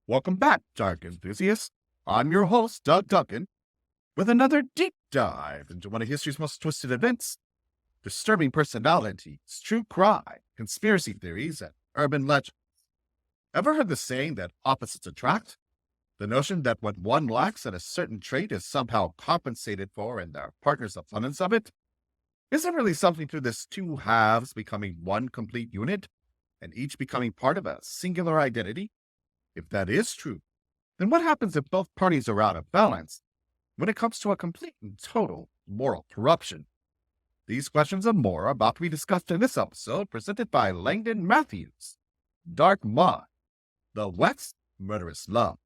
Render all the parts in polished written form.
Welcome back, Dark Enthusiasts. I'm your host, Doug Duncan, with another deep dive into one of history's most twisted events, disturbing personalities, true crime, conspiracy theories, and urban legends. Ever heard the saying that opposites attract? The notion that what one lacks in a certain trait is somehow compensated for in their partner's abundance of it? Is there really something to this two halves becoming one complete unit, and each becoming part of a singular identity? If that is true, then what happens if both parties are out of balance when it comes to a complete and total moral corruption? These questions and more are about to be discussed in this episode presented by Langdon Matthews. Dark Mind, the West's Murderous Love.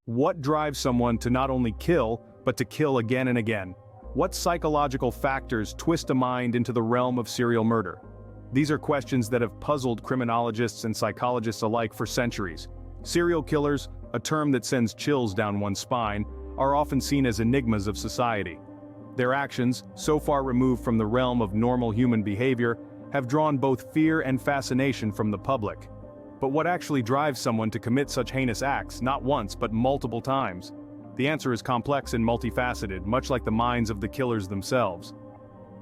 What drives someone to not only kill, but to kill again and again? What psychological factors twist a mind into the realm of serial murder? These are questions that have puzzled criminologists and psychologists alike for centuries. Serial killers, a term that sends chills down one's spine, are often seen as enigmas of society. Their actions, so far removed from the realm of normal human behavior, have drawn both fear and fascination from the public. But what actually drives someone to commit such heinous acts, not once but multiple times? The answer is complex and multifaceted, much like the minds of the killers themselves.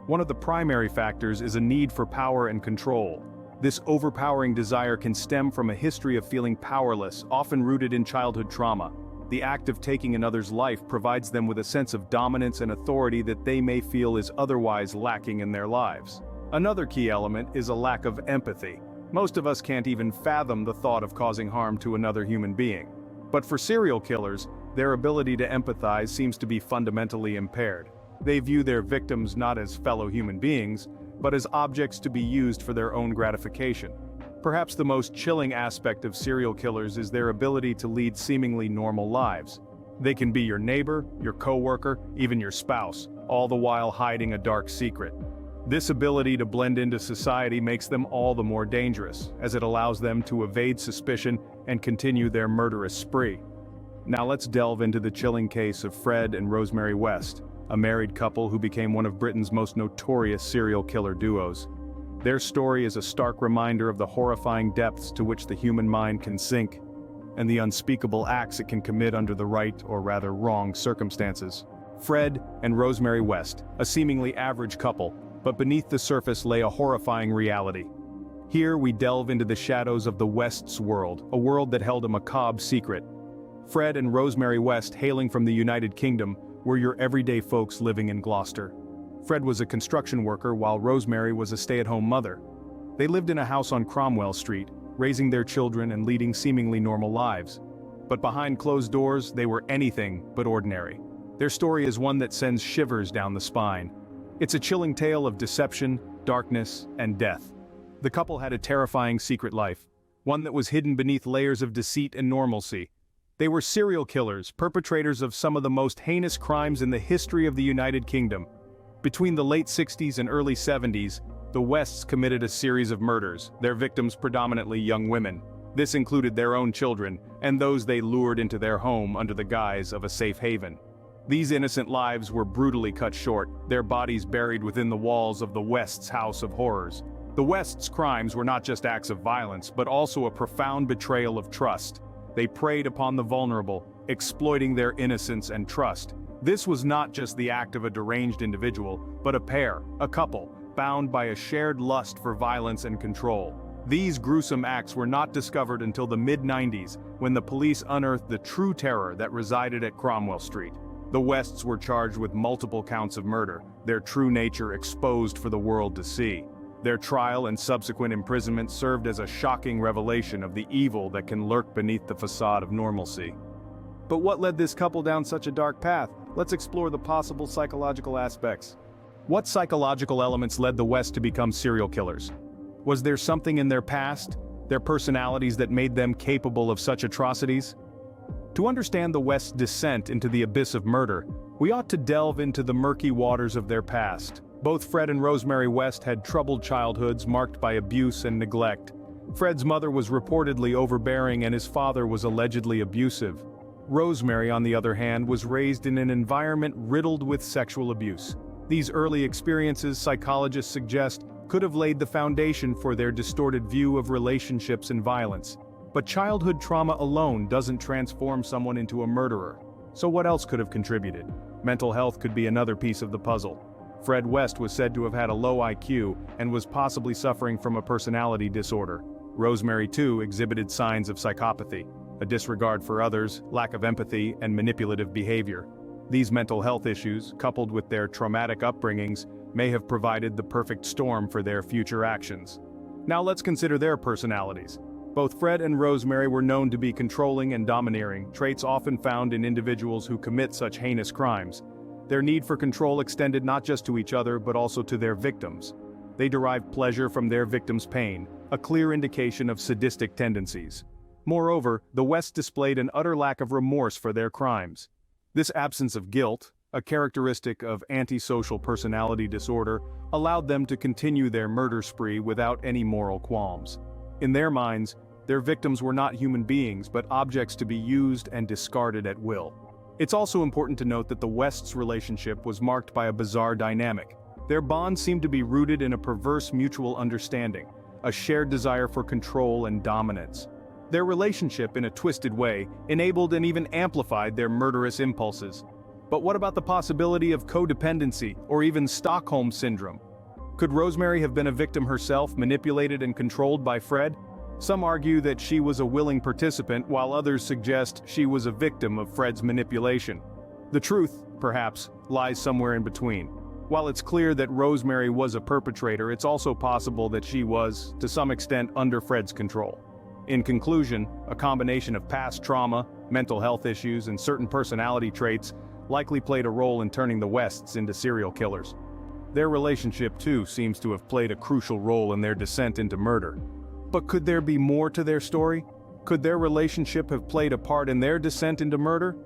One of the primary factors is a need for power and control. This overpowering desire can stem from a history of feeling powerless, often rooted in childhood trauma. The act of taking another's life provides them with a sense of dominance and authority that they may feel is otherwise lacking in their lives. Another key element is a lack of empathy. Most of us can't even fathom the thought of causing harm to another human being. But for serial killers, their ability to empathize seems to be fundamentally impaired. They view their victims not as fellow human beings, but as objects to be used for their own gratification. Perhaps the most chilling aspect of serial killers is their ability to lead seemingly normal lives. They can be your neighbor, your coworker, even your spouse, all the while hiding a dark secret. This ability to blend into society makes them all the more dangerous, as it allows them to evade suspicion and continue their murderous spree. Now let's delve into the chilling case of Fred and Rosemary West, a married couple who became one of Britain's most notorious serial killer duos. Their story is a stark reminder of the horrifying depths to which the human mind can sink, and the unspeakable acts it can commit under the right, or rather wrong, circumstances. Fred and Rosemary West, a seemingly average couple, but beneath the surface lay a horrifying reality. Here we delve into the shadows of the West's world, a world that held a macabre secret. Fred and Rosemary West, hailing from the United Kingdom, were your everyday folks living in Gloucester. Fred was a construction worker while Rosemary was a stay-at-home mother. They lived in a house on Cromwell Street, raising their children and leading seemingly normal lives. But behind closed doors, they were anything but ordinary. Their story is one that sends shivers down the spine. It's a chilling tale of deception, darkness, and death. The couple had a terrifying secret life, one that was hidden beneath layers of deceit and normalcy. They were serial killers, perpetrators of some of the most heinous crimes in the history of the United Kingdom. Between the late 60s and early 70s, the Wests committed a series of murders, their victims predominantly young women. This included their own children, and those they lured into their home under the guise of a safe haven. These innocent lives were brutally cut short, their bodies buried within the walls of the West's House of Horrors. The West's crimes were not just acts of violence, but also a profound betrayal of trust. They preyed upon the vulnerable, exploiting their innocence and trust. This was not just the act of a deranged individual, but a pair, a couple, bound by a shared lust for violence and control. These gruesome acts were not discovered until the mid-90s, when the police unearthed the true terror that resided at Cromwell Street. The Wests were charged with multiple counts of murder, their true nature exposed for the world to see. Their trial and subsequent imprisonment served as a shocking revelation of the evil that can lurk beneath the facade of normalcy. But what led this couple down such a dark path? Let's explore the possible psychological aspects. What psychological elements led the West to become serial killers? Was there something in their past, their personalities, that made them capable of such atrocities? To understand the West's descent into the abyss of murder, we ought to delve into the murky waters of their past. Both Fred and Rosemary West had troubled childhoods marked by abuse and neglect. Fred's mother was reportedly overbearing and his father was allegedly abusive. Rosemary, on the other hand, was raised in an environment riddled with sexual abuse. These early experiences, psychologists suggest, could have laid the foundation for their distorted view of relationships and violence. But childhood trauma alone doesn't transform someone into a murderer. So what else could have contributed? Mental health could be another piece of the puzzle. Fred West was said to have had a low IQ and was possibly suffering from a personality disorder. Rosemary, too, exhibited signs of psychopathy, a disregard for others, lack of empathy, and manipulative behavior. These mental health issues, coupled with their traumatic upbringings, may have provided the perfect storm for their future actions. Now let's consider their personalities. Both Fred and Rosemary were known to be controlling and domineering, traits often found in individuals who commit such heinous crimes. Their need for control extended not just to each other but also to their victims. They derived pleasure from their victims' pain, a clear indication of sadistic tendencies. Moreover, the Wests displayed an utter lack of remorse for their crimes. This absence of guilt, a characteristic of antisocial personality disorder, allowed them to continue their murder spree without any moral qualms. In their minds, their victims were not human beings but objects to be used and discarded at will. It's also important to note that the Wests' relationship was marked by a bizarre dynamic. Their bond seemed to be rooted in a perverse mutual understanding, a shared desire for control and dominance. Their relationship, in a twisted way, enabled and even amplified their murderous impulses. But what about the possibility of codependency, or even Stockholm Syndrome? Could Rosemary have been a victim herself, manipulated and controlled by Fred? Some argue that she was a willing participant, while others suggest she was a victim of Fred's manipulation. The truth, perhaps, lies somewhere in between. While it's clear that Rosemary was a perpetrator, it's also possible that she was, to some extent, under Fred's control. In conclusion, a combination of past trauma, mental health issues, and certain personality traits likely played a role in turning the Wests into serial killers. Their relationship, too, seems to have played a crucial role in their descent into murder. But could there be more to their story? Could their relationship have played a part in their descent into murder?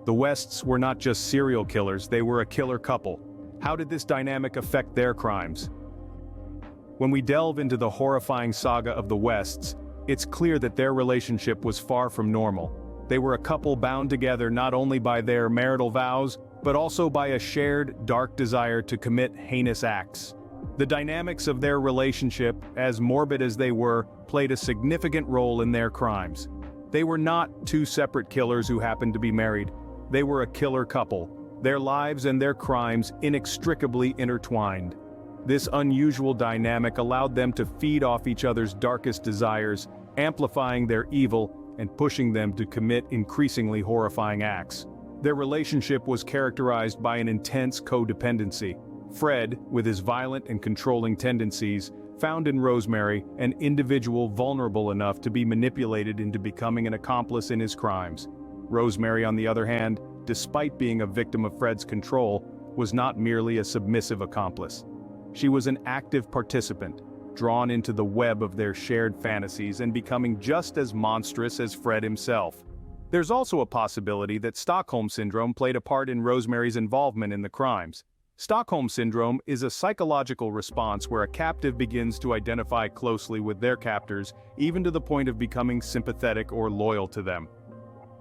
The Wests were not just serial killers, they were a killer couple. How did this dynamic affect their crimes? When we delve into the horrifying saga of the Wests, it's clear that their relationship was far from normal. They were a couple bound together not only by their marital vows, but also by a shared, dark desire to commit heinous acts. The dynamics of their relationship, as morbid as they were, played a significant role in their crimes. They were not two separate killers who happened to be married. They were a killer couple, their lives and their crimes inextricably intertwined. This unusual dynamic allowed them to feed off each other's darkest desires, amplifying their evil and pushing them to commit increasingly horrifying acts. Their relationship was characterized by an intense codependency. Fred, with his violent and controlling tendencies, found in Rosemary an individual vulnerable enough to be manipulated into becoming an accomplice in his crimes. Rosemary, on the other hand, despite being a victim of Fred's control, was not merely a submissive accomplice. She was an active participant, drawn into the web of their shared fantasies and becoming just as monstrous as Fred himself. There's also a possibility that Stockholm Syndrome played a part in Rosemary's involvement in the crimes. Stockholm Syndrome is a psychological response where a captive begins to identify closely with their captors, even to the point of becoming sympathetic or loyal to them.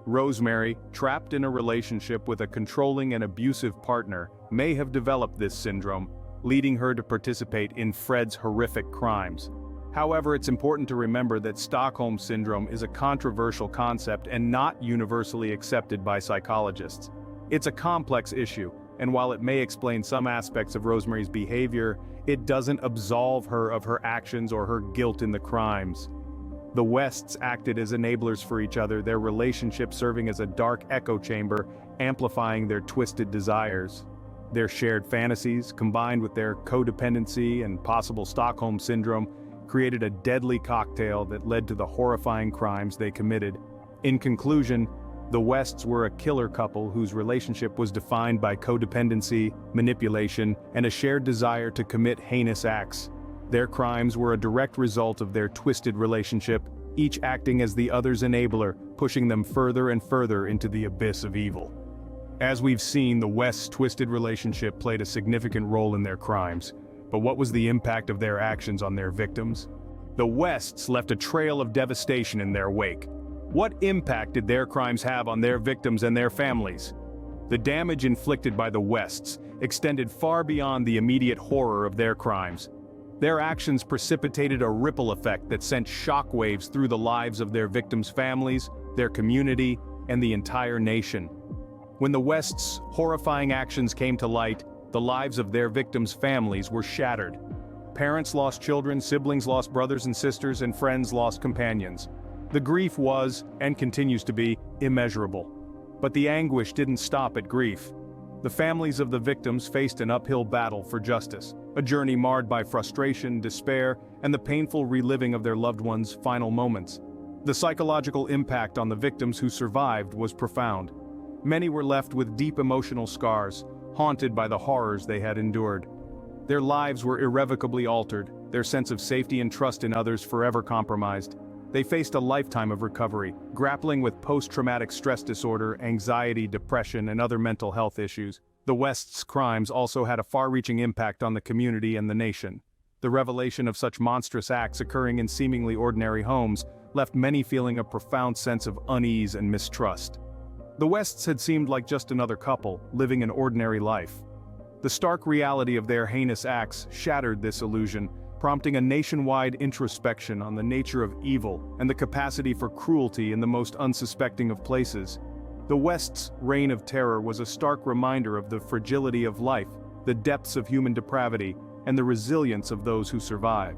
Rosemary, trapped in a relationship with a controlling and abusive partner, may have developed this syndrome, leading her to participate in Fred's horrific crimes. However, it's important to remember that Stockholm Syndrome is a controversial concept and not universally accepted by psychologists. It's a complex issue, and while it may explain some aspects of Rosemary's behavior, it doesn't absolve her of her actions or her guilt in the crimes. The Wests acted as enablers for each other, their relationship serving as a dark echo chamber, amplifying their twisted desires. Their shared fantasies, combined with their codependency and possible Stockholm Syndrome, created a deadly cocktail that led to the horrifying crimes they committed. In conclusion, the Wests were a killer couple whose relationship was defined by codependency, manipulation, and a shared desire to commit heinous acts. Their crimes were a direct result of their twisted relationship, each acting as the other's enabler, pushing them further and further into the abyss of evil. As we've seen, the Wests' twisted relationship played a significant role in their crimes. But what was the impact of their actions on their victims? The Wests left a trail of devastation in their wake. What impact did their crimes have on their victims and their families? The damage inflicted by the Wests extended far beyond the immediate horror of their crimes. Their actions precipitated a ripple effect that sent shockwaves through the lives of their victims' families, their community, and the entire nation. When the West's horrifying actions came to light, the lives of their victims' families were shattered. Parents lost children, siblings lost brothers and sisters, and friends lost companions. The grief was, and continues to be, immeasurable. But the anguish didn't stop at grief. The families of the victims faced an uphill battle for justice, a journey marred by frustration, despair, and the painful reliving of their loved ones' final moments. The psychological impact on the victims who survived was profound. Many were left with deep emotional scars, haunted by the horrors they had endured. Their lives were irrevocably altered, their sense of safety and trust in others forever compromised. They faced a lifetime of recovery, grappling with post-traumatic stress disorder, anxiety, depression, and other mental health issues. The West's crimes also had a far-reaching impact on the community and the nation. The revelation of such monstrous acts occurring in seemingly ordinary homes left many feeling a profound sense of unease and mistrust. The Wests had seemed like just another couple, living an ordinary life. The stark reality of their heinous acts shattered this illusion, prompting a nationwide introspection on the nature of evil and the capacity for cruelty in the most unsuspecting of places. The West's reign of terror was a stark reminder of the fragility of life, the depths of human depravity, and the resilience of those who survive.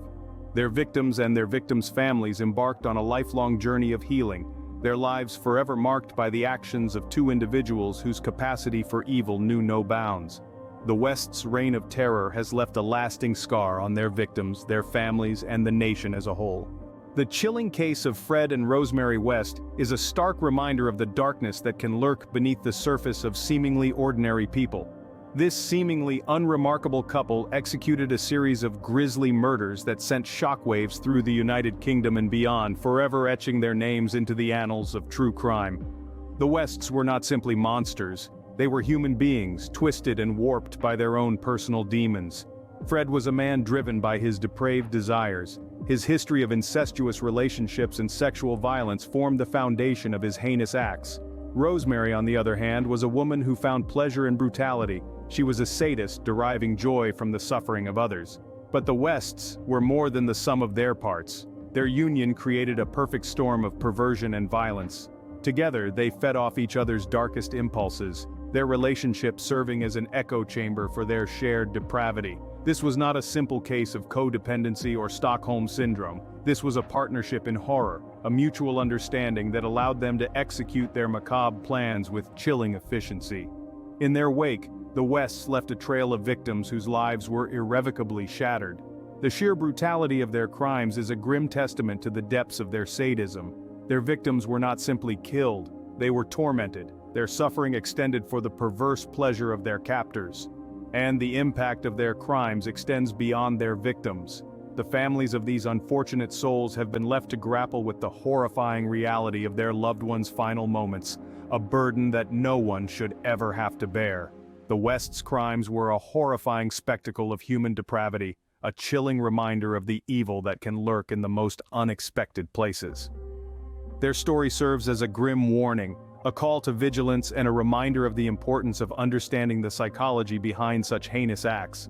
Their victims and their victims' families embarked on a lifelong journey of healing, their lives forever marked by the actions of two individuals whose capacity for evil knew no bounds. The West's reign of terror has left a lasting scar on their victims, their families, and the nation as a whole. The chilling case of Fred and Rosemary West is a stark reminder of the darkness that can lurk beneath the surface of seemingly ordinary people. This seemingly unremarkable couple executed a series of grisly murders that sent shockwaves through the United Kingdom and beyond, forever etching their names into the annals of true crime. The Wests were not simply monsters. They were human beings, twisted and warped by their own personal demons. Fred was a man driven by his depraved desires. His history of incestuous relationships and sexual violence formed the foundation of his heinous acts. Rosemary, on the other hand, was a woman who found pleasure in brutality. She was a sadist, deriving joy from the suffering of others. But the Wests were more than the sum of their parts. Their union created a perfect storm of perversion and violence. Together, they fed off each other's darkest impulses, their relationship serving as an echo chamber for their shared depravity. This was not a simple case of codependency or Stockholm syndrome. This was a partnership in horror, a mutual understanding that allowed them to execute their macabre plans with chilling efficiency. In their wake, the Wests left a trail of victims whose lives were irrevocably shattered. The sheer brutality of their crimes is a grim testament to the depths of their sadism. Their victims were not simply killed, they were tormented. Their suffering extended for the perverse pleasure of their captors. And the impact of their crimes extends beyond their victims. The families of these unfortunate souls have been left to grapple with the horrifying reality of their loved ones' final moments, a burden that no one should ever have to bear. The West's crimes were a horrifying spectacle of human depravity, a chilling reminder of the evil that can lurk in the most unexpected places. Their story serves as a grim warning, a call to vigilance and a reminder of the importance of understanding the psychology behind such heinous acts.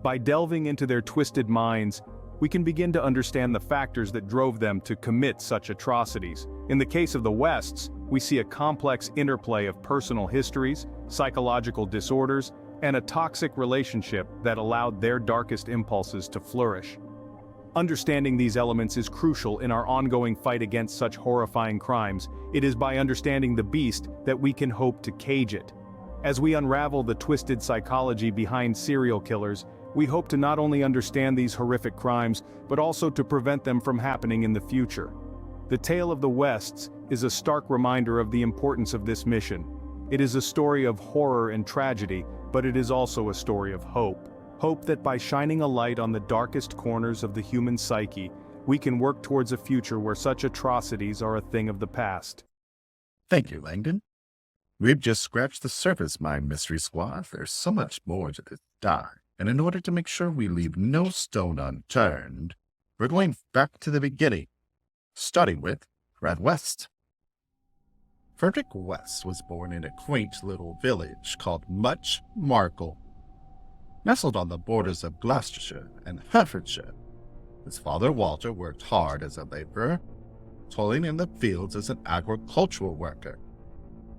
By delving into their twisted minds, we can begin to understand the factors that drove them to commit such atrocities. In the case of the Wests, we see a complex interplay of personal histories, psychological disorders, and a toxic relationship that allowed their darkest impulses to flourish. Understanding these elements is crucial in our ongoing fight against such horrifying crimes. It is by understanding the beast that we can hope to cage it. As we unravel the twisted psychology behind serial killers, we hope to not only understand these horrific crimes, but also to prevent them from happening in the future. The tale of the Wests is a stark reminder of the importance of this mission. It is a story of horror and tragedy, but it is also a story of hope. Hope that by shining a light on the darkest corners of the human psyche, we can work towards a future where such atrocities are a thing of the past. Thank you, Langdon. We've just scratched the surface, my mystery squad. There's so much more to this dive. And in order to make sure we leave no stone unturned, we're going back to the beginning, starting with Fred West. Frederick West was born in a quaint little village called Much Markle. Nestled on the borders of Gloucestershire and Herefordshire, his father Walter worked hard as a laborer, toiling in the fields as an agricultural worker.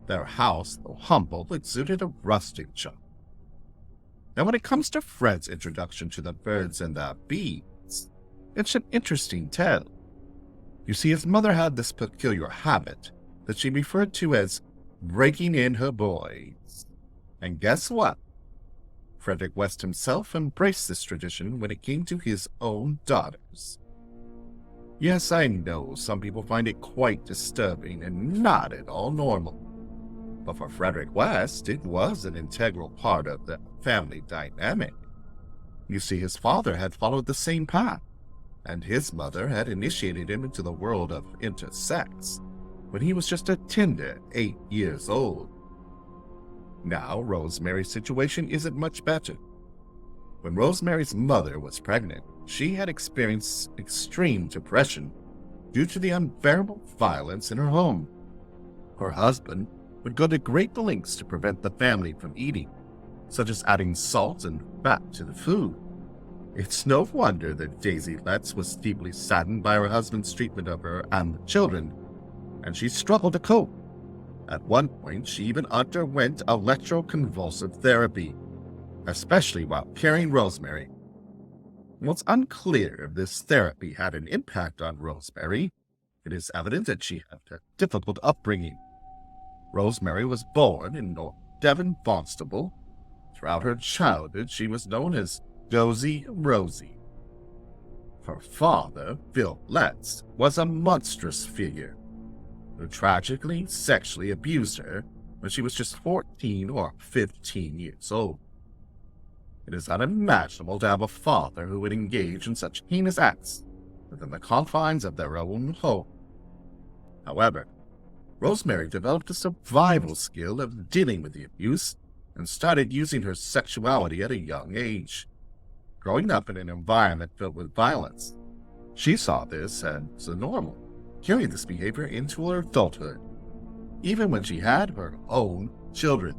Their house, though humble, exuded a rustic charm. Now, when it comes to Fred's introduction to the birds and the bees, it's an interesting tale. You see, his mother had this peculiar habit that she referred to as breaking in her boys. And guess what? Frederick West himself embraced this tradition when it came to his own daughters. Yes, I know some people find it quite disturbing and not at all normal. But for Frederick West, it was an integral part of the family dynamic. You see, his father had followed the same path, and his mother had initiated him into the world of intersex when he was just a tender 8 years old. Now, Rosemary's situation isn't much better. When Rosemary's mother was pregnant, she had experienced extreme depression due to the unbearable violence in her home. Her husband would go to great lengths to prevent the family from eating, such as adding salt and fat to the food. It's no wonder that Daisy Letts was deeply saddened by her husband's treatment of her and the children, and she struggled to cope. At one point, she even underwent electroconvulsive therapy, especially while carrying Rosemary. While it's unclear if this therapy had an impact on Rosemary, it is evident that she had a difficult upbringing. Rosemary was born in North Devon, Barnstable. Throughout her childhood, she was known as Dozy Rosie. Her father, Phil Letts, was a monstrous figure who tragically sexually abused her when she was just 14 or 15 years old. It is unimaginable to have a father who would engage in such heinous acts within the confines of their own home. However, Rosemary developed a survival skill of dealing with the abuse and started using her sexuality at a young age. Growing up in an environment filled with violence, she saw this as normal, carrying this behavior into her adulthood, even when she had her own children.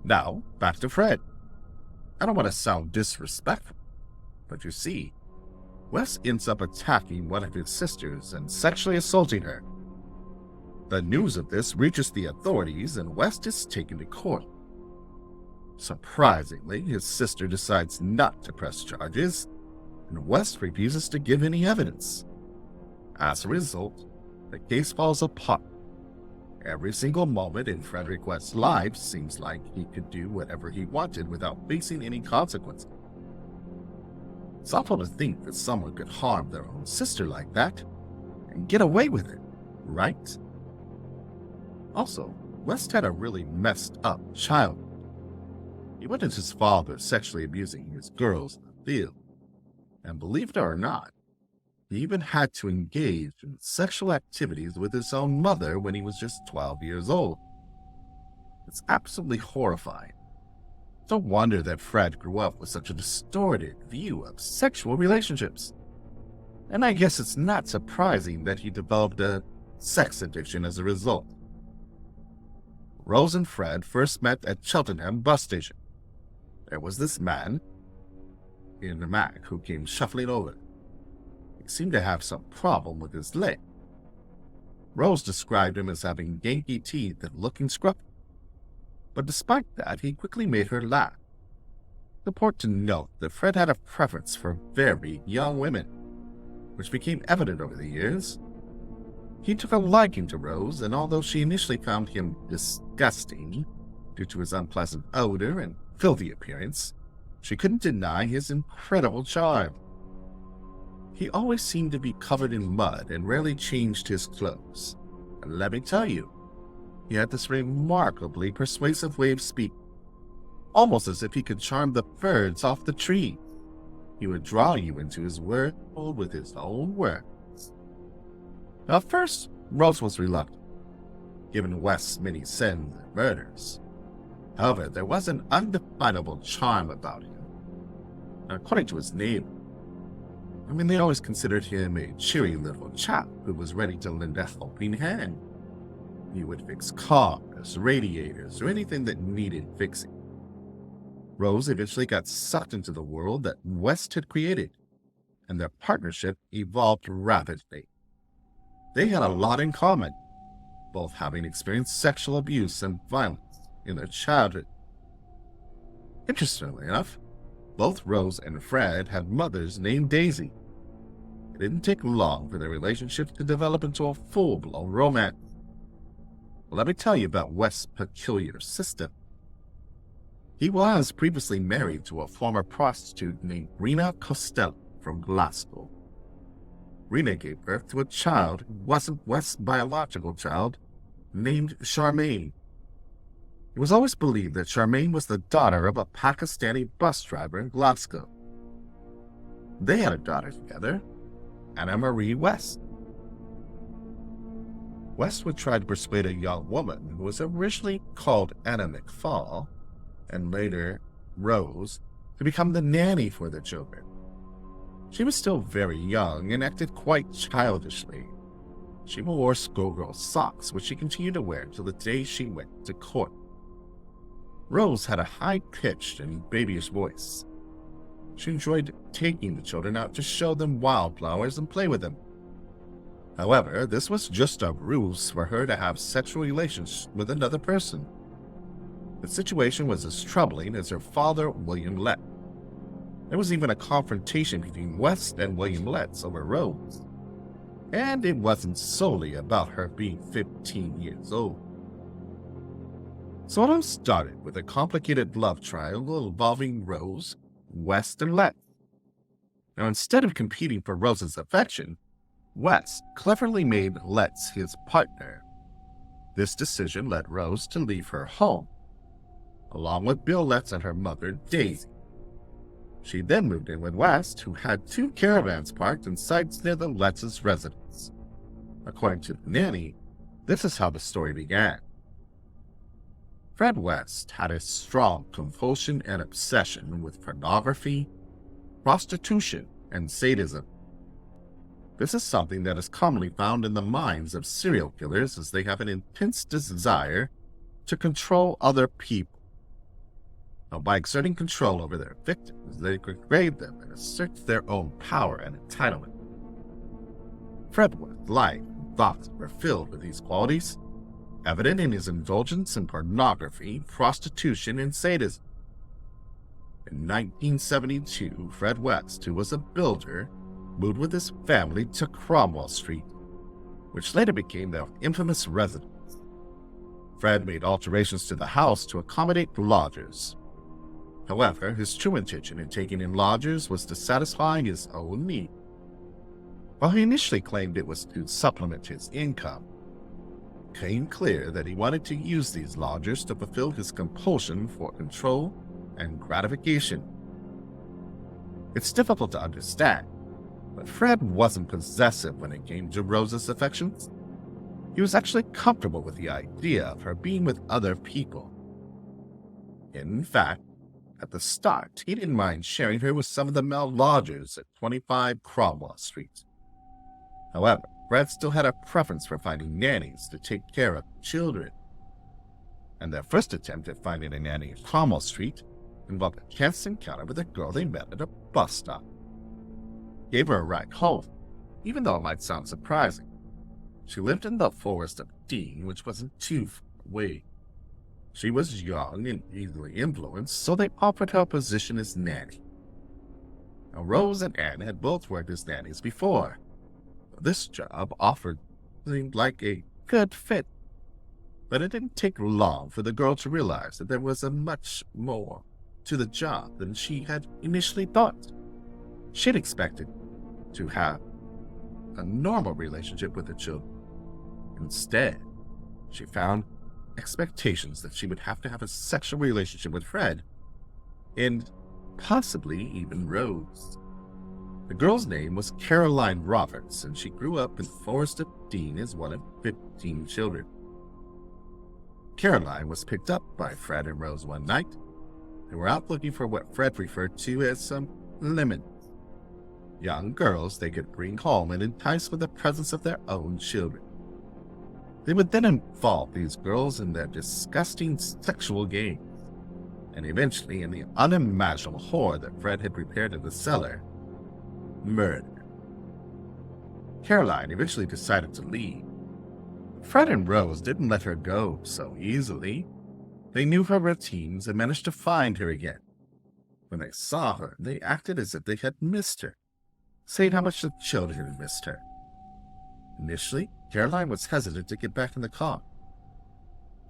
Now, back to Fred. I don't want to sound disrespectful, but you see, Wes ends up attacking one of his sisters and sexually assaulting her. The news of this reaches the authorities and West is taken to court. Surprisingly, his sister decides not to press charges, and West refuses to give any evidence. As a result, the case falls apart. Every single moment in Frederick West's life seems like he could do whatever he wanted without facing any consequences. It's awful to think that someone could harm their own sister like that and get away with it, right? Also, West had a really messed up childhood. He witnessed his father sexually abusing his girls in the field, and believe it or not, he even had to engage in sexual activities with his own mother when he was just 12 years old. It's absolutely horrifying. No wonder that Fred grew up with such a distorted view of sexual relationships. And I guess it's not surprising that he developed a sex addiction as a result. Rose and Fred first met at Cheltenham bus station. There was this man in a Mac who came shuffling over. He seemed to have some problem with his leg. Rose described him as having ganky teeth and looking scruffy. But despite that, he quickly made her laugh. It's important to note that Fred had a preference for very young women, which became evident over the years. He took a liking to Rose, and although she initially found him disgusting due to his unpleasant odor and filthy appearance, she couldn't deny his incredible charm. He always seemed to be covered in mud and rarely changed his clothes. And let me tell you, he had this remarkably persuasive way of speaking, almost as if he could charm the birds off the tree. He would draw you into his world with his own words. At first, Rose was reluctant, given West's many sins and murders. However, there was an undefinable charm about him. According to his neighbor, they always considered him a cheery little chap who was ready to lend a helping hand. He would fix cars, radiators, or anything that needed fixing. Rose eventually got sucked into the world that West had created, and their partnership evolved rapidly. They had a lot in common, both having experienced sexual abuse and violence in their childhood. Interestingly enough, both Rose and Fred had mothers named Daisy. It didn't take long for their relationship to develop into a full-blown romance. Let me tell you about West's peculiar system. He was previously married to a former prostitute named Rena Costello from Glasgow. Rena gave birth to a child who wasn't West's biological child, named Charmaine. It was always believed that Charmaine was the daughter of a Pakistani bus driver in Glasgow. They had a daughter together, Anna Marie West. West would try to persuade a young woman who was originally called Anna McFall, and later Rose, to become the nanny for the children. She was still very young and acted quite childishly. She wore schoolgirl socks, which she continued to wear until the day she went to court. Rose had a high-pitched and babyish voice. She enjoyed taking the children out to show them wildflowers and play with them. However, this was just a ruse for her to have sexual relations with another person. The situation was as troubling as her father, William Lett. There was even a confrontation between West and William Letts over Rose. And it wasn't solely about her being 15 years old. So it all started with a complicated love triangle involving Rose, West, and Letts. Now, instead of competing for Rose's affection, West cleverly made Letts his partner. This decision led Rose to leave her home, along with Bill Letts and her mother, Daisy. She then moved in with West, who had 2 caravans parked in sites near the Letts' residence. According to the nanny, this is how the story began. Fred West had a strong compulsion and obsession with pornography, prostitution, and sadism. This is something that is commonly found in the minds of serial killers, as they have an intense desire to control other people. Now, by exerting control over their victims, they degrade them and assert their own power and entitlement. Fred West's life and thoughts were filled with these qualities, evident in his indulgence in pornography, prostitution, and sadism. In 1972, Fred West, who was a builder, moved with his family to Cromwell Street, which later became their infamous residence. Fred made alterations to the house to accommodate lodgers. However, his true intention in taking in lodgers was to satisfy his own need. While he initially claimed it was to supplement his income, it became clear that he wanted to use these lodgers to fulfill his compulsion for control and gratification. It's difficult to understand, but Fred wasn't possessive when it came to Rose's affections. He was actually comfortable with the idea of her being with other people. In fact, at the start, he didn't mind sharing her with some of the male lodgers at 25 Cromwell Street. However, Fred still had a preference for finding nannies to take care of children. And their first attempt at finding a nanny at Cromwell Street involved a chance encounter with a girl they met at a bus stop. He gave her a ride home, even though it might sound surprising. She lived in the Forest of Dean, which wasn't too far away. She was young and easily influenced, so they offered her a position as nanny. Now, Rose and Anne had both worked as nannies before. This job offered seemed like a good fit, but it didn't take long for the girl to realize that there was a much more to the job than she had initially thought. She'd expected to have a normal relationship with the children. Instead, she found expectations that she would have to have a sexual relationship with Fred, and possibly even Rose. The girl's name was Caroline Roberts, and she grew up in Forest of Dean as one of 15 children. Caroline was picked up by Fred and Rose one night. They were out looking for what Fred referred to as some lemons. Young girls they could bring home and entice with the presence of their own children. They would then involve these girls in their disgusting sexual games, and eventually in the unimaginable horror that Fred had prepared in the cellar, murder. Caroline eventually decided to leave. Fred and Rose didn't let her go so easily. They knew her routines and managed to find her again. When they saw her, they acted as if they had missed her, saying how much the children had missed her. Initially, Caroline was hesitant to get back in the car.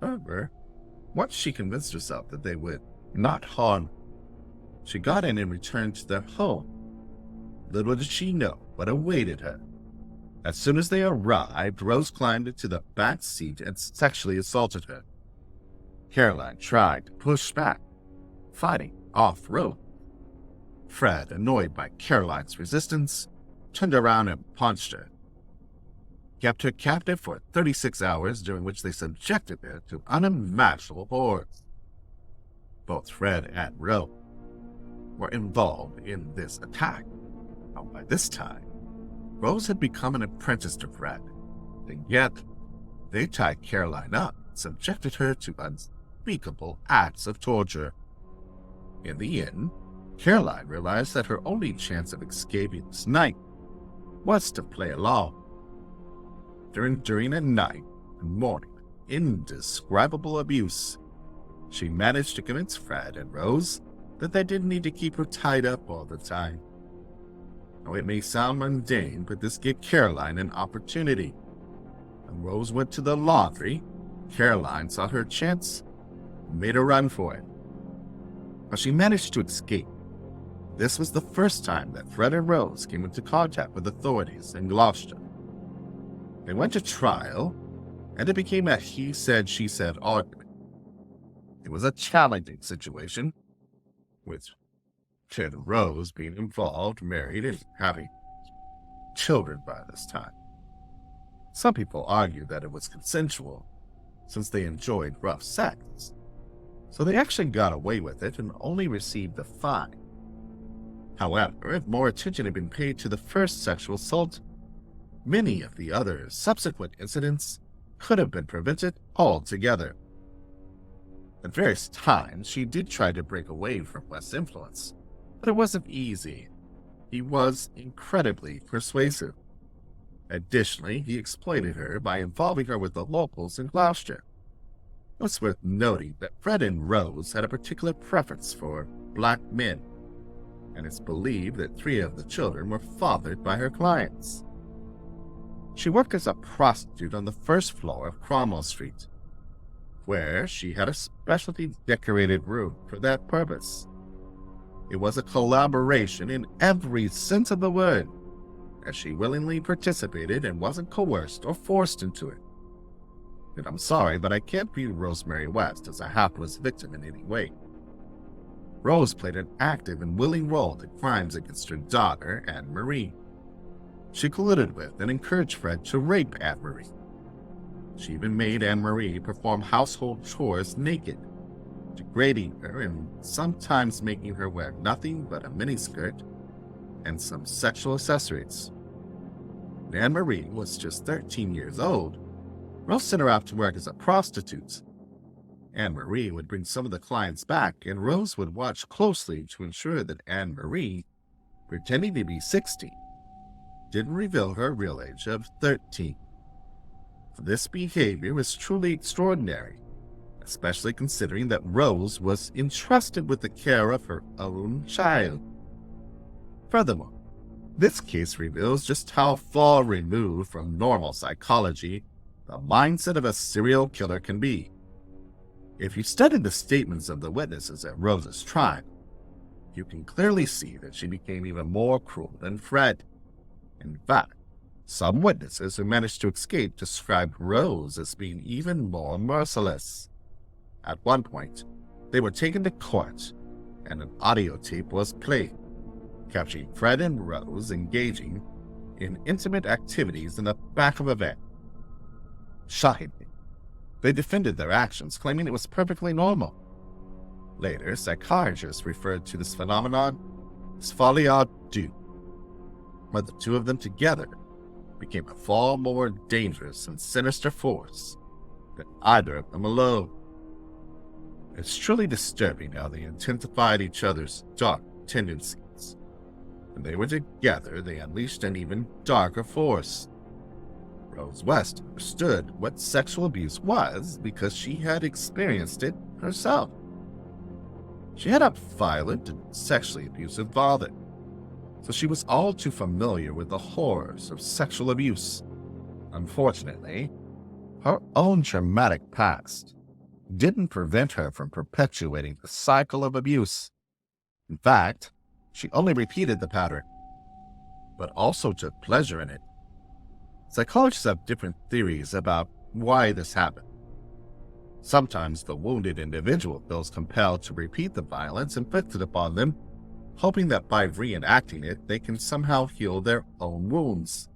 However, once she convinced herself that they would not harm, she got in and returned to their home. Little did she know what awaited her. As soon as they arrived, Rose climbed into the back seat and sexually assaulted her. Caroline tried to push back, fighting off-road. Fred, annoyed by Caroline's resistance, turned around and punched her. Kept her captive for 36 hours, during which they subjected her to unimaginable horrors. Both Fred and Rose were involved in this attack. By this time, Rose had become an apprentice to Fred, and yet they tied Caroline up and subjected her to unspeakable acts of torture. In the end, Caroline realized that her only chance of escaping this night was to play along. During a night and morning of indescribable abuse, she managed to convince Fred and Rose that they didn't need to keep her tied up all the time. Now, it may sound mundane, but this gave Caroline an opportunity. When Rose went to the laundry, Caroline saw her chance and made a run for it. But she managed to escape. This was the first time that Fred and Rose came into contact with authorities in Gloucester. They went to trial, and it became a he said, she said argument. It was a challenging situation, with Fred and Rose being involved, married, and having children by this time. Some people argue that it was consensual, since they enjoyed rough sex, so they actually got away with it and only received a fine. However, if more attention had been paid to the first sexual assault, many of the other subsequent incidents could have been prevented altogether. At various times, she did try to break away from West's influence, but it wasn't easy. He was incredibly persuasive. Additionally, he exploited her by involving her with the locals in Gloucester. It's worth noting that Fred and Rose had a particular preference for black men, and it's believed that 3 of the children were fathered by her clients. She worked as a prostitute on the first floor of Cromwell Street, where she had a specially decorated room for that purpose. It was a collaboration in every sense of the word, as she willingly participated and wasn't coerced or forced into it. And I'm sorry, but I can't view Rosemary West as a hapless victim in any way. Rose played an active and willing role in crimes against her daughter, Anne-Marie. She colluded with and encouraged Fred to rape Anne-Marie. She even made Anne-Marie perform household chores naked, degrading her and sometimes making her wear nothing but a miniskirt and some sexual accessories. When Anne-Marie was just 13 years old, Rose sent her out to work as a prostitute. Anne-Marie would bring some of the clients back, and Rose would watch closely to ensure that Anne-Marie, pretending to be 16, didn't reveal her real age of 13. This behavior was truly extraordinary, especially considering that Rose was entrusted with the care of her own child. Furthermore, this case reveals just how far removed from normal psychology the mindset of a serial killer can be. If you study the statements of the witnesses at Rose's trial, you can clearly see that she became even more cruel than Fred. In fact, some witnesses who managed to escape described Rose as being even more merciless. At one point, they were taken to court, and an audio tape was played, capturing Fred and Rose engaging in intimate activities in the back of a van. Shockingly, they defended their actions, claiming it was perfectly normal. Later, psychiatrists referred to this phenomenon as folie à deux, where the two of them together became a far more dangerous and sinister force than either of them alone. It's truly disturbing how they intensified each other's dark tendencies. When they were together, they unleashed an even darker force. Rose West understood what sexual abuse was because she had experienced it herself. She had a violent and sexually abusive father, so she was all too familiar with the horrors of sexual abuse. Unfortunately, her own traumatic past didn't prevent her from perpetuating the cycle of abuse. In fact, she only repeated the pattern, but also took pleasure in it. Psychologists have different theories about why this happened. Sometimes the wounded individual feels compelled to repeat the violence inflicted upon them, hoping that by reenacting it, they can somehow heal their own wounds.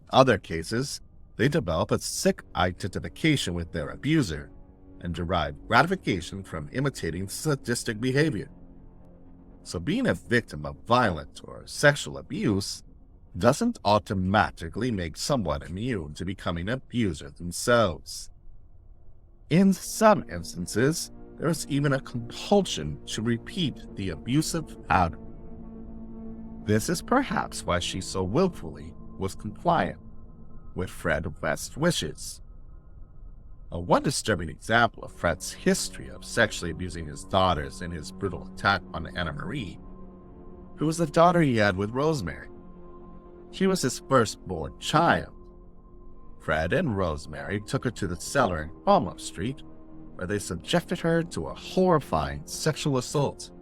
In other cases, they develop a sick identification with their abuser and derive gratification from imitating sadistic behavior. So being a victim of violent or sexual abuse doesn't automatically make someone immune to becoming an abuser themselves. In some instances, there is even a compulsion to repeat the abusive pattern. This is perhaps why she so willfully was compliant with Fred West's wishes. One disturbing example of Fred's history of sexually abusing his daughters in his brutal attack on Anna Marie, who was the daughter he had with Rosemary. She was his firstborn child. Fred and Rosemary took her to the cellar in Cromwell Street, where they subjected her to a horrifying sexual assault.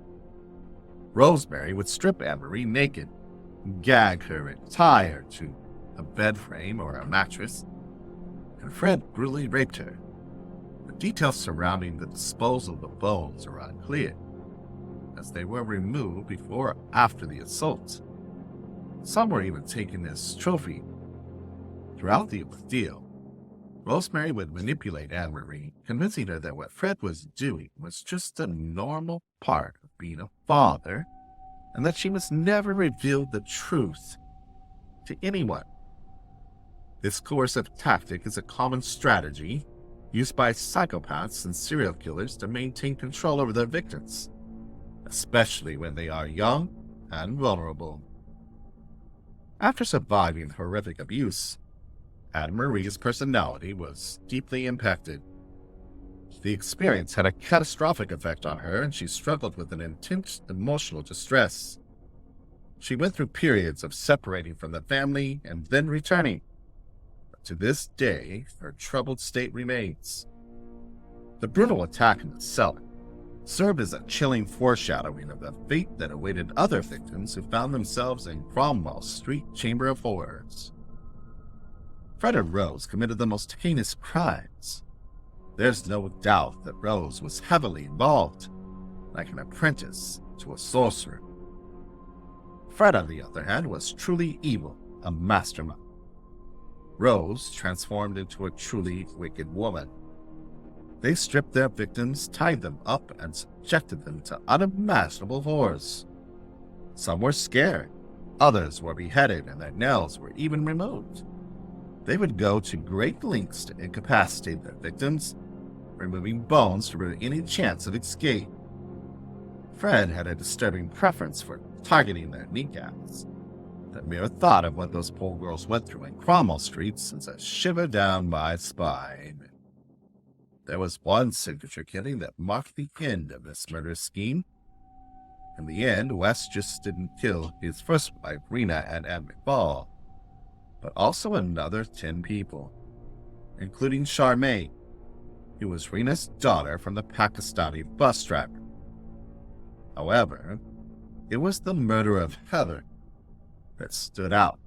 Rosemary would strip Anne-Marie naked, gag her and tie her to a bed frame or a mattress, and Fred brutally raped her. The details surrounding the disposal of the bones are unclear, as they were removed before or after the assault. Some were even taken as trophy. Throughout the ordeal, Rosemary would manipulate Anne-Marie, convincing her that what Fred was doing was just a normal part of being a father, and that she must never reveal the truth to anyone. This coercive tactic is a common strategy used by psychopaths and serial killers to maintain control over their victims, especially when they are young and vulnerable. After surviving horrific abuse, Anne-Marie's personality was deeply impacted. The experience had a catastrophic effect on her, and she struggled with an intense emotional distress. She went through periods of separating from the family and then returning. But to this day, her troubled state remains. The brutal attack in the cellar served as a chilling foreshadowing of the fate that awaited other victims who found themselves in Cromwell Street Chamber of Horrors. Fred and Rose committed the most heinous crimes. There's no doubt that Rose was heavily involved, like an apprentice to a sorcerer. Fred, on the other hand, was truly evil, a mastermind. Rose transformed into a truly wicked woman. They stripped their victims, tied them up, and subjected them to unimaginable horrors. Some were scared, others were beheaded, and their nails were even removed. They would go to great lengths to incapacitate their victims, removing bones to prevent any chance of escape. Fred had a disturbing preference for targeting their kneecaps. The mere thought of what those poor girls went through in Cromwell Street sends a shiver down my spine. There was one signature killing that marked the end of this murderous scheme. In the end, West just didn't kill his first wife, Rena, and Anne McFall, but also another 10 people, including Charmaine, who was Rena's daughter from the Pakistani bus driver. However, it was the murder of Heather that stood out.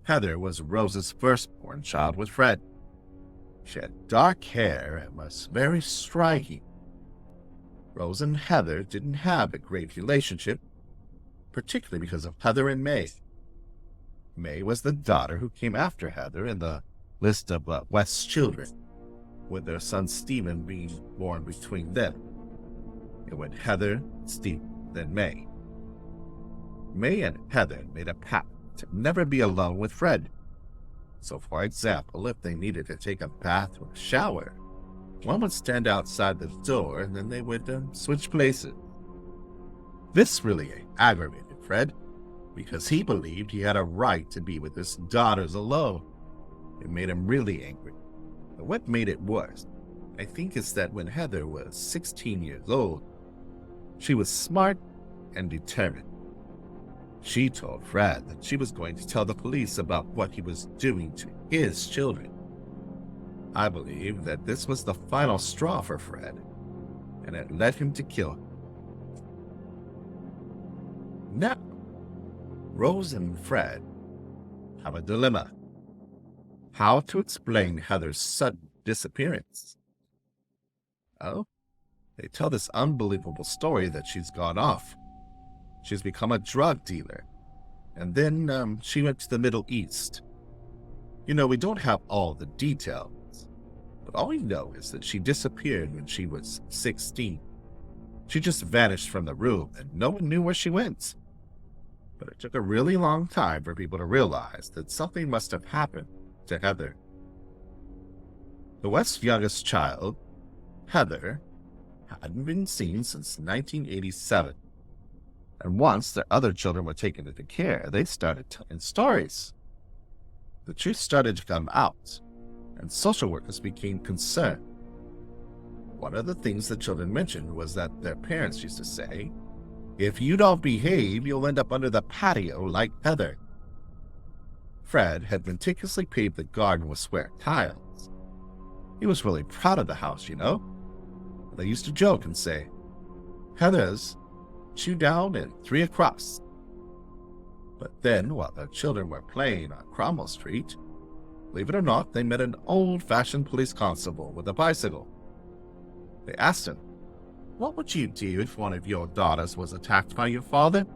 Heather was Rose's firstborn child with Fred. She had dark hair and was very striking. Rose and Heather didn't have a great relationship, particularly because of Heather and May. May was the daughter who came after Heather in the list of West's children, with their son Stephen being born between them. It went Heather, Stephen, then May. May and Heather made a pact to never be alone with Fred. So, for example, if they needed to take a bath or a shower, One would stand outside the door, and then they would switch places. This really aggravated Fred, because he believed he had a right to be with his daughters alone. It made him really angry. But what made it worse, I think, is that when Heather was 16 years old, she was smart and determined. She told Fred that she was going to tell the police about what he was doing to his children. I believe that this was the final straw for Fred, and it led him to kill her. Now, Rose and Fred have a dilemma: how to explain Heather's sudden disappearance. Oh, they tell this unbelievable story that she's gone off. She's become a drug dealer, and then she went to the Middle East. You know, we don't have all the details, but all we know is that she disappeared when she was 16. She just vanished from the room, and no one knew where she went. But it took a really long time for people to realize that something must have happened to Heather. The West's youngest child, Heather, hadn't been seen since 1987. And once their other children were taken into care, they started telling stories. The truth started to come out, and social workers became concerned. One of the things the children mentioned was that their parents used to say, "If you don't behave, you'll end up under the patio like Heather." Fred had meticulously paved the garden with square tiles. He was really proud of the house, you know. They used to joke and say, "Heather's 2 down and 3 across." But then, while the children were playing on Cromwell Street, believe it or not, they met an old-fashioned police constable with a bicycle. They asked him, "What would you do if one of your daughters was attacked by your father?"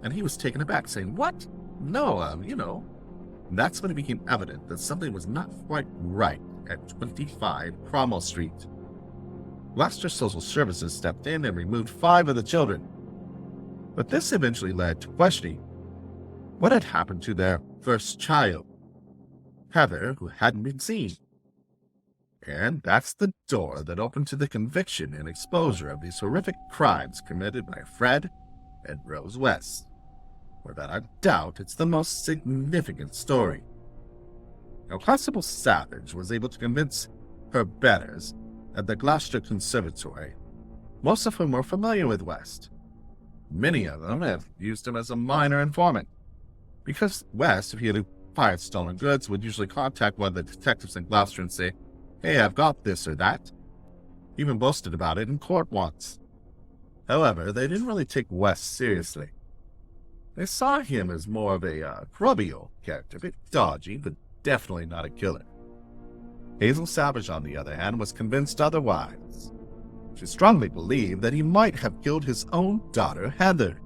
And he was taken aback, saying, "What? No, you know." And that's when it became evident that something was not quite right at 25 Cromwell Street. Gloucester Social Services stepped in and removed 5 of the children. But this eventually led to questioning what had happened to their first child, Heather, who hadn't been seen. And that's the door that opened to the conviction and exposure of these horrific crimes committed by Fred and Rose West. Without a doubt, it's the most significant story. Now, Constable Savage was able to convince her betters at the Gloucester Conservatory, most of whom were familiar with West. Many of them have used him as a minor informant, because West, if he had acquired stolen goods, would usually contact one of the detectives in Gloucester and say, "Hey, I've got this or that." He even boasted about it in court once. However, they didn't really take West seriously. They saw him as more of a Cromwell character, a bit dodgy, but definitely not a killer. Hazel Savage, on the other hand, was convinced otherwise. She strongly believed that he might have killed his own daughter, Heather.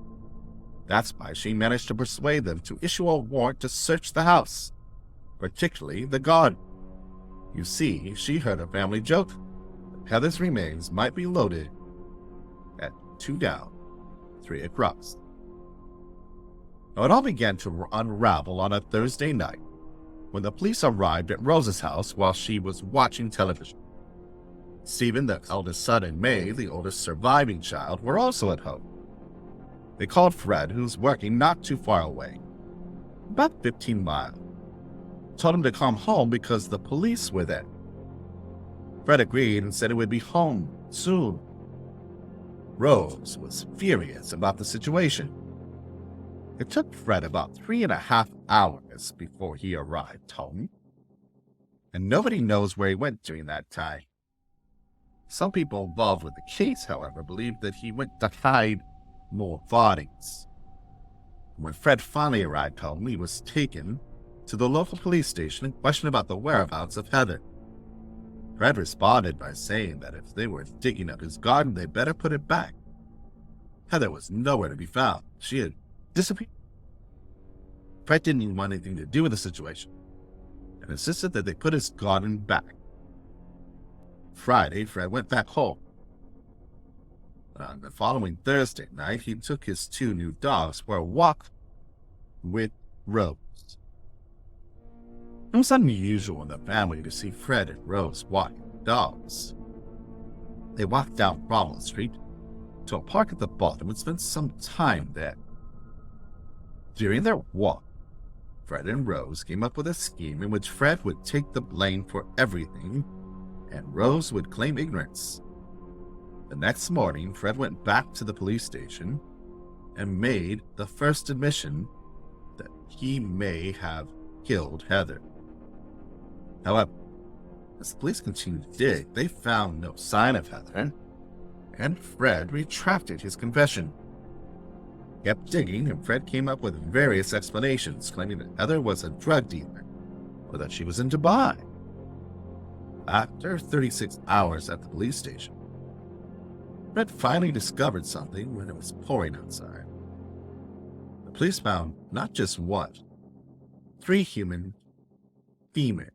That's why she managed to persuade them to issue a warrant to search the house, particularly the garden. You see, she heard a family joke that Heather's remains might be loaded at 2 down, 3 across. Now, it all began to unravel on a Thursday night when the police arrived at Rose's house while she was watching television. Stephen, the eldest son, and May, the oldest surviving child, were also at home. They called Fred, who's working not too far away, about 15 miles. Told him to come home because the police were there. Fred agreed and said he would be home soon. Rose was furious about the situation. It took Fred about 3.5 hours before he arrived home, and nobody knows where he went during that time. Some people involved with the case, however, believe that he went to hide more bodies. When Fred finally arrived home, he was taken to the local police station and questioned about the whereabouts of Heather. Fred responded by saying that if they were digging up his garden, they better put it back. Heather was nowhere to be found. She had disappeared. Fred didn't even want anything to do with the situation and insisted that they put his garden back. Friday, Fred went back home. On the following Thursday night, he took his 2 new dogs for a walk with Rose. It was unusual in the family to see Fred and Rose walking dogs. They walked down Cromwell Street to a park at the bottom and spent some time there. During their walk, Fred and Rose came up with a scheme in which Fred would take the blame for everything, and Rose would claim ignorance. The next morning, Fred went back to the police station and made the first admission that he may have killed Heather. However, as the police continued to dig, they found no sign of Heather, and Fred retracted his confession. He kept digging, and Fred came up with various explanations, claiming that Heather was a drug dealer or that she was in Dubai. After 36 hours at the police station, Fred finally discovered something when it was pouring outside. The police found not just one, 3 human females.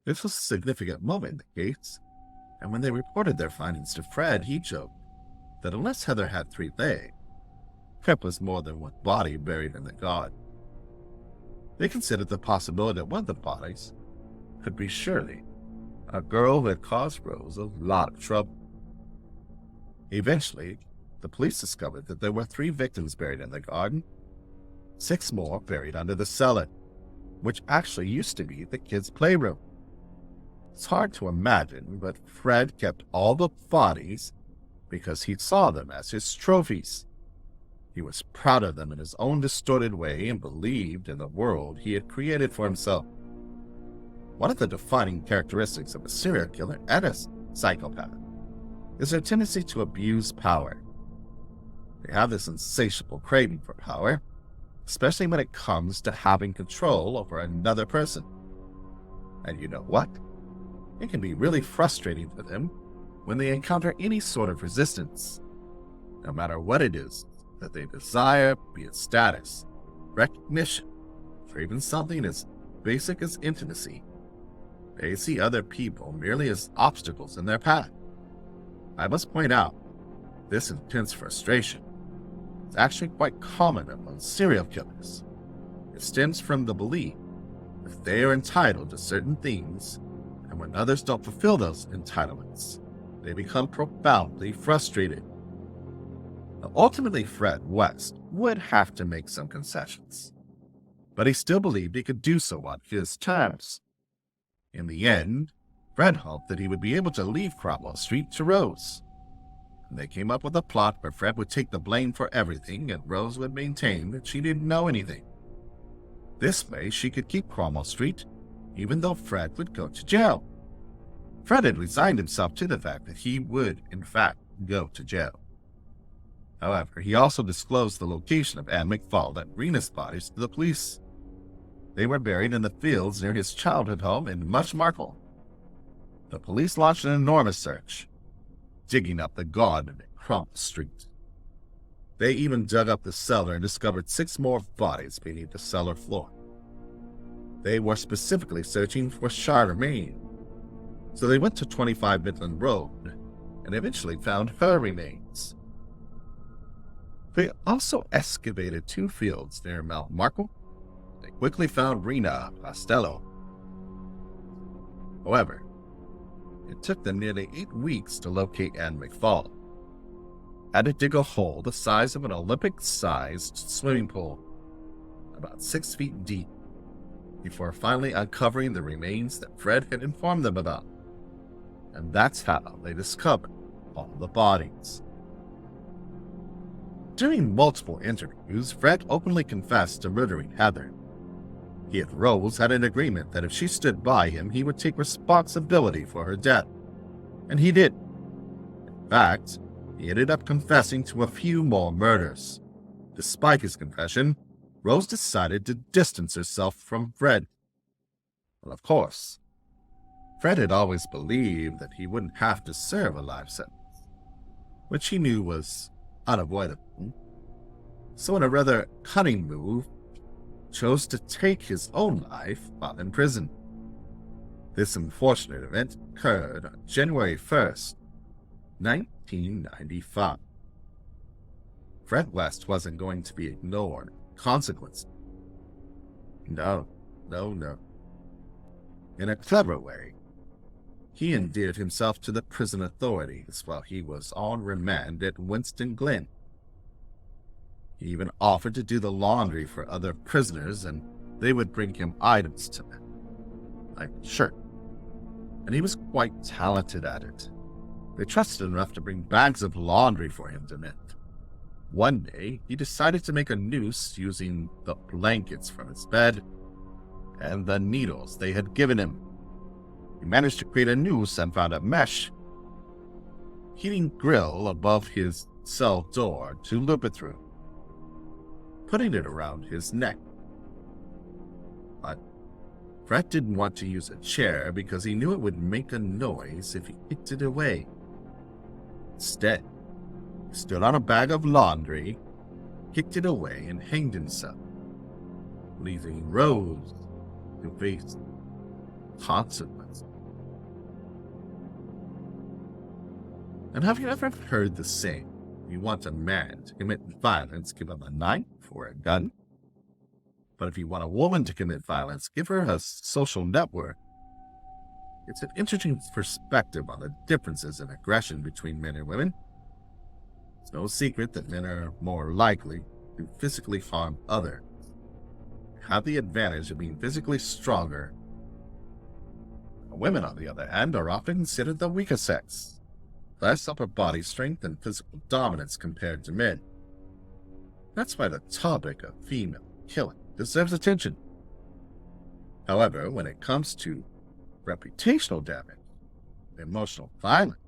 This was a significant moment in the case, and when they reported their findings to Fred, he joked that unless Heather had 3 legs, Fred was more than one body buried in the garden. They considered the possibility that one of the bodies could be Shirley, a girl who had caused Rose a lot of trouble. Eventually, the police discovered that there were 3 victims buried in the garden, 6 more buried under the cellar, which actually used to be the kids' playroom. It's hard to imagine, but Fred kept all the bodies because he saw them as his trophies. He was proud of them in his own distorted way and believed in the world he had created for himself. One of the defining characteristics of a serial killer and a psychopath is their tendency to abuse power. They have this insatiable craving for power, especially when it comes to having control over another person. And you know what? It can be really frustrating for them when they encounter any sort of resistance, no matter what it is that they desire, be it status, recognition, or even something as basic as intimacy. They see other people merely as obstacles in their path. I must point out, this intense frustration is actually quite common among serial killers. It stems from the belief that they are entitled to certain things, and when others don't fulfill those entitlements, they become profoundly frustrated. Now, ultimately, Fred West would have to make some concessions, but he still believed he could do so on his terms. In the end, Fred hoped that he would be able to leave Cromwell Street to Rose. And they came up with a plot where Fred would take the blame for everything and Rose would maintain that she didn't know anything. This way, she could keep Cromwell Street, even though Fred would go to jail. Fred had resigned himself to the fact that he would, in fact, go to jail. However, he also disclosed the location of Anne McFall and Rena's bodies to the police. They were buried in the fields near his childhood home in Markle. The police launched an enormous search, digging up the garden at Cromwell Street. They even dug up the cellar and discovered 6 more bodies beneath the cellar floor. They were specifically searching for Charlemagne, so they went to 25 Midland Road and eventually found her remains. They also excavated 2 fields near Mount Markle. They quickly found Rena Costello. However, it took them nearly 8 weeks to locate Anne McFall. Had to dig a hole the size of an Olympic-sized swimming pool, about 6 feet deep, before finally uncovering the remains that Fred had informed them about. And that's how they discovered all the bodies. During multiple interviews, Fred openly confessed to murdering Heather. He and Rose had an agreement that if she stood by him, he would take responsibility for her death. And he did. In fact, he ended up confessing to a few more murders. Despite his confession, Rose decided to distance herself from Fred. Well, of course, Fred had always believed that he wouldn't have to serve a life sentence, which he knew was unavoidable. So in a rather cunning move, chose to take his own life while in prison. This unfortunate event occurred on January 1st, 1995. Fred West wasn't going to be ignored. Consequences. No. In a clever way, He endeared himself to the prison authorities while he was on remand at Winston Glen. He even offered to do the laundry for other prisoners, and they would bring him items to them, like shirt. And he was quite talented at it. They trusted enough to bring bags of laundry for him to mend. One day, he decided to make a noose using the blankets from his bed and the needles they had given him. He managed to create a noose and found a mesh heating grill above his cell door to loop it through, putting it around his neck. But Fred didn't want to use a chair because he knew it would make a noise if he kicked it away. Instead, he stood on a bag of laundry, kicked it away, and hanged himself, leaving Rose to face consequences. And have you ever heard the saying, you want a man to commit violence, give him a knife or a gun? But if you want a woman to commit violence, give her a social network. It's an interesting perspective on the differences in aggression between men and women. It's no secret that men are more likely to physically harm others, have the advantage of being physically stronger. Women, on the other hand, are often considered the weaker sex, less upper body strength and physical dominance compared to men. That's why the topic of female killing deserves attention. However, when it comes to reputational damage, emotional violence,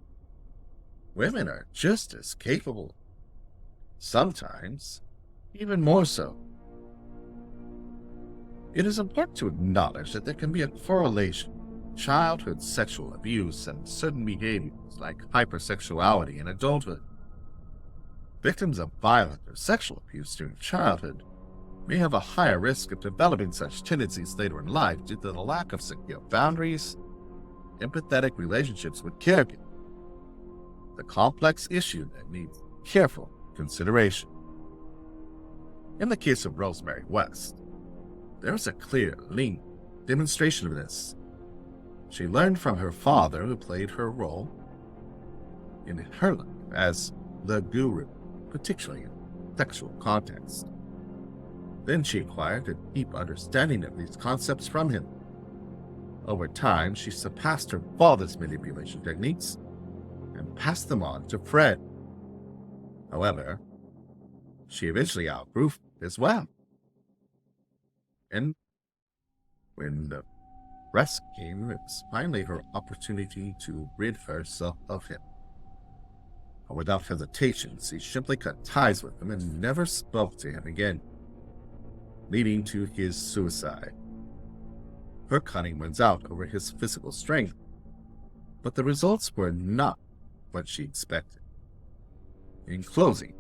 women are just as capable, sometimes even more so. It is important to acknowledge that there can be a correlation between childhood sexual abuse and certain behaviors like hypersexuality in adulthood. Victims of violent or sexual abuse during childhood may have a higher risk of developing such tendencies later in life due to the lack of secure boundaries, empathetic relationships with caregivers. The complex issue that needs careful consideration. In the case of Rosemary West, there is a clear, lean demonstration of this. She learned from her father, who played her role in her life as the guru, particularly in sexual context. Then she acquired a deep understanding of these concepts from him. Over time, she surpassed her father's manipulation techniques and passed them on to Fred. However, she eventually outgrew as well. And when the rest came, it was finally her opportunity to rid herself of him. Without hesitation, she simply cut ties with him and never spoke to him again, leading to his suicide. Her cunning wins out over his physical strength, but the results were not what she expected. In closing,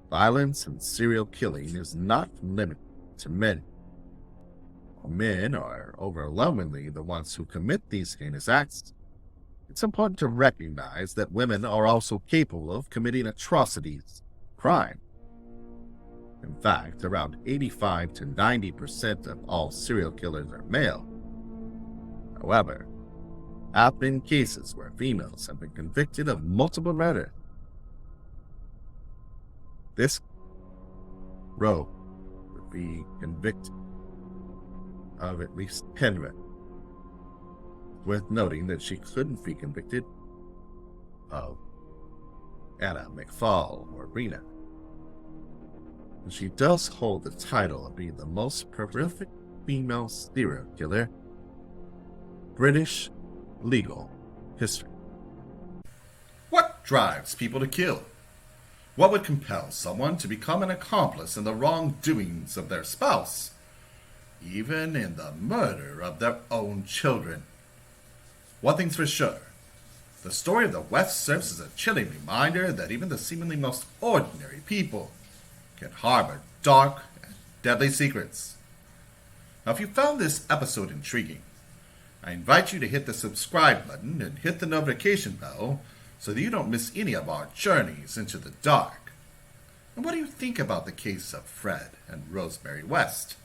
violence and serial killing is not limited to men. While men are overwhelmingly the ones who commit these heinous acts, it's important to recognize that women are also capable of committing atrocities, crime. In fact, around 85 to 90% of all serial killers are male. However, there have been cases where females have been convicted of multiple murders. This Roe would be convicted of at least 10 murders, worth noting that she couldn't be convicted of Anna McFall or Rena. And she does hold the title of being the most prolific female serial killer British legal history. What drives people to kill? What would compel someone to become an accomplice in the wrongdoings of their spouse, even in the murder of their own children? One thing's for sure, the story of the West serves as a chilling reminder that even the seemingly most ordinary people can harbor dark and deadly secrets. Now, if you found this episode intriguing, I invite you to hit the subscribe button and hit the notification bell so that you don't miss any of our journeys into the dark. And what do you think about the case of Fred and Rosemary West?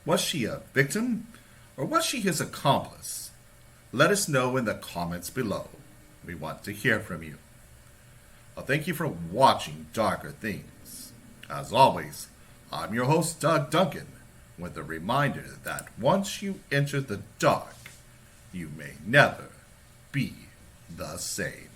Was she a victim, or was she his accomplice? let us know in the comments below. We want to hear from you. Well, thank you for watching Darker Things. As always, I'm your host, Doug Duncan, with a reminder that once you enter the dark, you may never be the same.